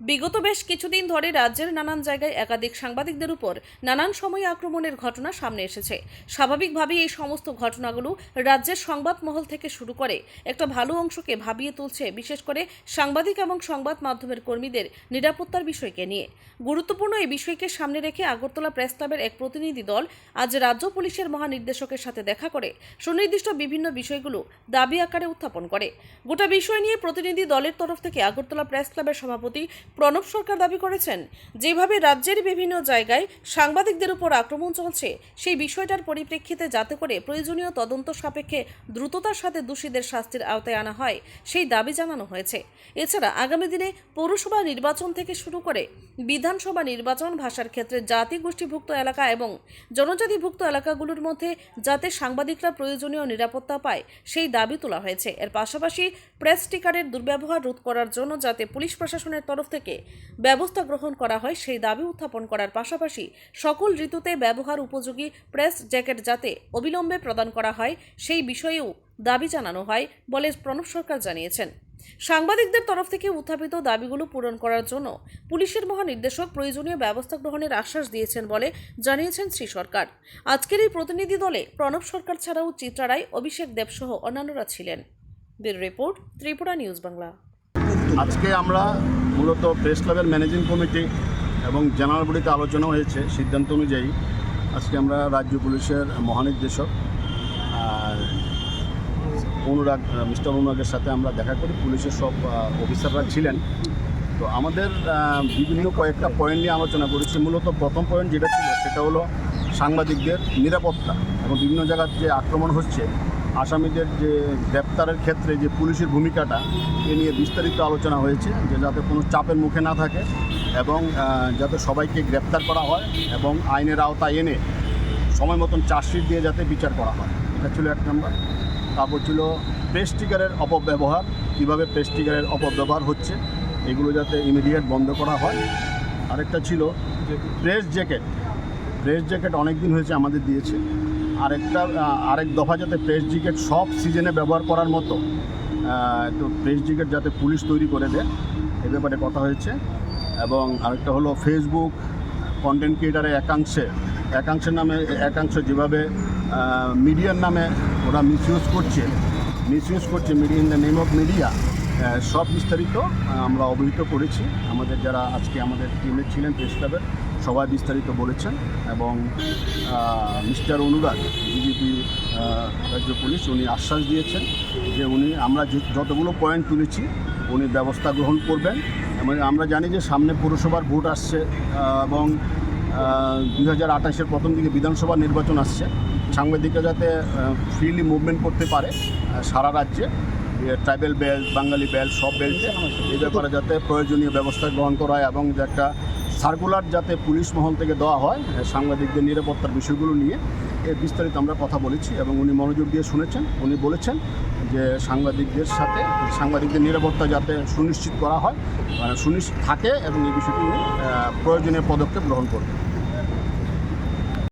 বিগত বেশ কিছুদিন ধরে রাজ্যের নানান জায়গায় একাধিক সাংবাদিকদের উপর নানান সময়ে আক্রমণের ঘটনা সামনে এসেছে। স্বাভাবিকভাবেই এই সমস্ত ঘটনাগুলো রাজ্যের সংবাদ মহল থেকে শুরু করে একটা ভালো অংশকে ভাবিয়ে তুলছে, বিশেষ করে সাংবাদিক এবং সংবাদ মাধ্যমের কর্মীদের নিরাপত্তার বিষয়কে নিয়ে। গুরুত্বপূর্ণ এই বিষয়কে সামনে রেখে আগরতলা প্রেস ক্লাবের এক প্রতিনিধি দল আজ রাজ্য পুলিশের মহানির্দেশকের সাথে দেখা করে সুনির্দিষ্ট বিভিন্ন বিষয়গুলো দাবি আকারে উত্থাপন করে। গোটা বিষয় নিয়ে প্রতিনিধি দলের তরফ থেকে আগরতলা প্রেস ক্লাবের সভাপতি প্রণব সরকার দাবি করেছেন, যেভাবে রাজ্যের বিভিন্ন জায়গায় সাংবাদিকদের উপর আক্রমণ চলছে সেই বিষয়টার পরিপ্রেক্ষিতে যাতে করে প্রয়োজনীয় তদন্ত সাপেক্ষে দ্রুততার সাথে দোষীদের শাস্তির আওতায় আনা হয় সেই দাবি জানানো হয়েছে। এছাড়া আগামী দিনে পৌরসভা নির্বাচন থেকে শুরু করে বিধানসভা নির্বাচন, ভাষার ক্ষেত্রে জাতি গোষ্ঠীভুক্ত এলাকা এবং জনজাতিভুক্ত এলাকাগুলোর মধ্যে যাতে সাংবাদিকরা প্রয়োজনীয় নিরাপত্তা পায় সেই দাবি তোলা হয়েছে। এর পাশাপাশি প্রেস স্টিকারের দুর্ব্যবহার রোধ করার জন্য যাতে পুলিশ প্রশাসনের তরফ থেকে ব্যবস্থা গ্রহণ করা হয় সেই দাবি উত্থাপন করার পাশাপাশি সকল ঋতুতে ব্যবহার উপযোগী প্রেস জ্যাকেট যাতে অবিলম্বে প্রদান করা হয় সেই বিষয়েও দাবি জানানো হয় বলে প্রণব সরকার জানিয়েছেন। সাংবাদিকদের তরফ থেকে উত্থাপিত দাবিগুলো পূরণ করার জন্য পুলিশের মহানির্দেশক প্রয়োজনীয় ব্যবস্থা গ্রহণের আশ্বাস দিয়েছেন বলে জানিয়েছেন শ্রী সরকার। আজকের এই প্রতিনিধি দলে প্রণব সরকার ছাড়াও চিত্রা রায়, অভিষেক দেব সহ অন্যান্যরা ছিলেন। Bureau report, Tripura news Bangla. আজকে আমরা মূলত প্রেস ক্লাবের ম্যানেজিং কমিটি এবং জেনারেল বডিতে আলোচনা হয়েছে, সিদ্ধান্ত অনুযায়ী আজকে আমরা রাজ্য পুলিশের মহানির্দেশক মিস্টার অনুরাগের সাথে আমরা দেখা করি। পুলিশের সব অফিসাররা ছিলেন। তো আমাদের বিভিন্ন কয়েকটা পয়েন্ট নিয়ে আলোচনা করেছি। মূলত প্রথম পয়েন্ট যেটা ছিল সেটা হলো সাংবাদিকদের নিরাপত্তা এবং বিভিন্ন জায়গার যে আক্রমণ হচ্ছে, আসামিদের যে গ্রেপ্তারের ক্ষেত্রে যে পুলিশের ভূমিকাটা এ নিয়ে বিস্তারিত আলোচনা হয়েছে, যে যাতে কোনো চাপের মুখে না থাকে এবং যাতে সবাইকে গ্রেপ্তার করা হয় এবং আইনের আওতায় এনে সময় মতন চার্জশিট দিয়ে যাতে বিচার করা হয়, এটা ছিল এক নম্বর। তারপর ছিল প্রেস স্টিকারের অপব্যবহার, কীভাবে প্রেস স্টিকারের অপব্যবহার হচ্ছে এগুলো যাতে ইমিডিয়েট বন্ধ করা হয়। আরেকটা ছিল যে প্রেস জ্যাকেট অনেক দিন হয়েছে আমাদের দিয়েছে, আরেক দফা যাতে প্রেস জ্যাকেট সব সিজনে ব্যবহার করার মতো তো প্রেস জ্যাকেট যাতে পুলিশ তৈরি করে দেয়, এ ব্যাপারে কথা হয়েছে। এবং আরেকটা হলো ফেসবুক কন্টেন্ট ক্রিয়েটারের একাংশের নামে যেভাবে মিডিয়ার নামে ওরা মিসইউজ করছে media in the name of media, সব বিস্তারিত আমরা অবহিত করেছি। আমাদের যারা আজকে আমাদের টিমে ছিলেন প্রেস ক্লাবের সবাই বিস্তারিত বলেছেন। এবং মিস্টার অনুরাগ, ডিজিপি রাজ্য পুলিশ, উনি আশ্বাস দিয়েছেন যে আমরা যতগুলো পয়েন্ট তুলেছি উনি ব্যবস্থা গ্রহণ করবেন। এবং আমরা জানি যে সামনে পৌরসভার ভোট আসছে এবং 2028-এর প্রথম দিকে বিধানসভা নির্বাচন আসছে। সাংবাদিকরা যাতে ফ্রিলি মুভমেন্ট করতে পারে সারা রাজ্যে, ট্রাইবেল বেল্ট, বাঙালি বেল্ট, সব বেল্টে, এই ব্যাপারে যাতে প্রয়োজনীয় ব্যবস্থা গ্রহণ করা হয় এবং যে একটা সার্কুলার যাতে পুলিশ মহল থেকে দেওয়া হয় সাংবাদিকদের নিরাপত্তার বিষয়গুলো নিয়ে, এর বিস্তারিত আমরা কথা বলেছি। এবং উনি মনোযোগ দিয়ে শুনেছেন। উনি বলেছেন যে সাংবাদিকদের নিরাপত্তা যাতে সুনিশ্চিত করা হয়, সুনিশ্চিত থাকে এবং এই বিষয়টি প্রয়োজনীয় পদক্ষেপ গ্রহণ করবে।